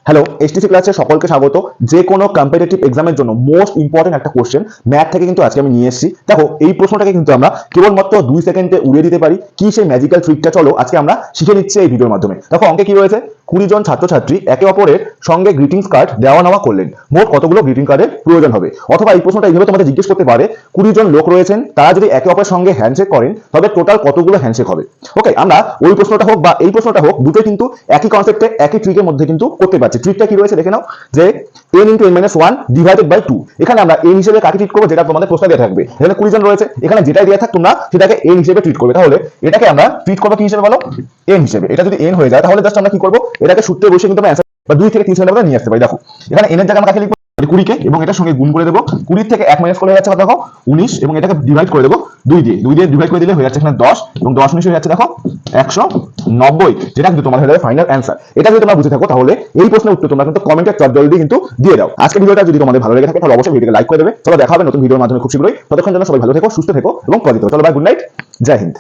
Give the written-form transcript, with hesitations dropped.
Hello, STC ক্লাসে সকলকে স্বাগত। যে কোনো কম্পিটিটিভ এক্সামের জন্য মোস্ট ইম্পর্টেন্ট একটা কোশ্চেন ম্যাথ থেকে কিন্তু আজকে আমি নিয়ে এসেছি। দেখো, এই প্রশ্নটাকে কিন্তু আমরা কেবলমাত্র 2 সেকেন্ডে উড়িয়ে দিতে পারি। কি সেই ম্যাজিক্যাল ট্রিকটা চলো আজকে আমরা শিখে নিচ্ছি এই ভিডিওর মাধ্যমে। দেখো, অঙ্কে কি রয়েছে, 20 জন ছাত্রছাত্রী একে অপরের সঙ্গে গ্রিটিংস কার্ড দেওয়া নেওয়া করলেন। মোট কতগুলো গ্রিটিং কার্ডের প্রয়োজন হবে? অথবা এই প্রশ্নটা এইভাবে তোমাদের জিজ্ঞেস করতে পারে, 20 জন লোক রয়েছেন, তারা যদি একে অপরের সঙ্গে হ্যান্ডশেক করেন তবে টোটাল কতগুলো হ্যান্ডশেক হবে? ওকে, আমরা ওই প্রশ্নটা হোক বা এই প্রশ্নটা হোক, দুটোই কিন্তু একই কনসেপ্টে একই ট্রিকের মধ্যে কিন্তু করতে পারছি। ট্রিকটা কি রয়েছে দেখে নাও, যে n × n - 1 ডিভাইডেড বাই 2। এখানে আমরা n হিসেবে কাকে ট্রিট করবো, যেটা তোমাদের প্রশ্ন দেওয়া থাকবে। এখানে 20 জন রয়েছে, এখানে যেটাই দেওয়া থাক তোমরা সেটাকে n হিসেবে ট্রিট করবে। তাহলে এটাকে আমরা ট্রিট করবো কি হিসেবে বলো? n হিসেবে। এটা যদি n হয়ে যায় তাহলে জাস্ট আমরা কি করবো, এটাকে সূত্রে বসে কিন্তু আমরা অ্যান্সার বা 2 থেকে 3 সেকেন্ডের মধ্যে নিয়ে আসতে পারি। দেখো, এখানে n এর জায়গায় আমরা কাকে লিখবো, 20 কে, এবং এটার সঙ্গে গুণ করে দেবো। 20 থেকে 1 মাইনাস করলে হয়ে যাচ্ছে দেখো 19, এবং এটাকে ডিভাইড করে দেবো 2 দিয়ে। 2 দিয়ে ডিভাইড করে দিলে হয়ে যাচ্ছে এখানে 10, এবং 10 19 হয়ে যাচ্ছে দেখো 190, যেটা কিন্তু তোমার হয়ে যাবে ফাইনাল অ্যান্সার। এটা যদি তোমরা বুঝে থাকো তাহলে এই প্রশ্নের উত্তর তোমরা কিন্তু কমেন্টে জলদি কিন্তু দিয়ে দাও। আজকের ভিডিওটা যদি তোমাদের ভালো লেগে থাকে তাহলে অবশ্যই ভিডিওকে লাইক করে দেবে। চলো দেখা হবে নতুন ভিডিওর মাধ্যমে খুব শীঘ্রই। ততক্ষণ জন্য সবাই ভালো থেকো, সুস্থ থেকো এবং পজিটিভ। চলো বাই, গুড নাইট, জয় হিন্দ।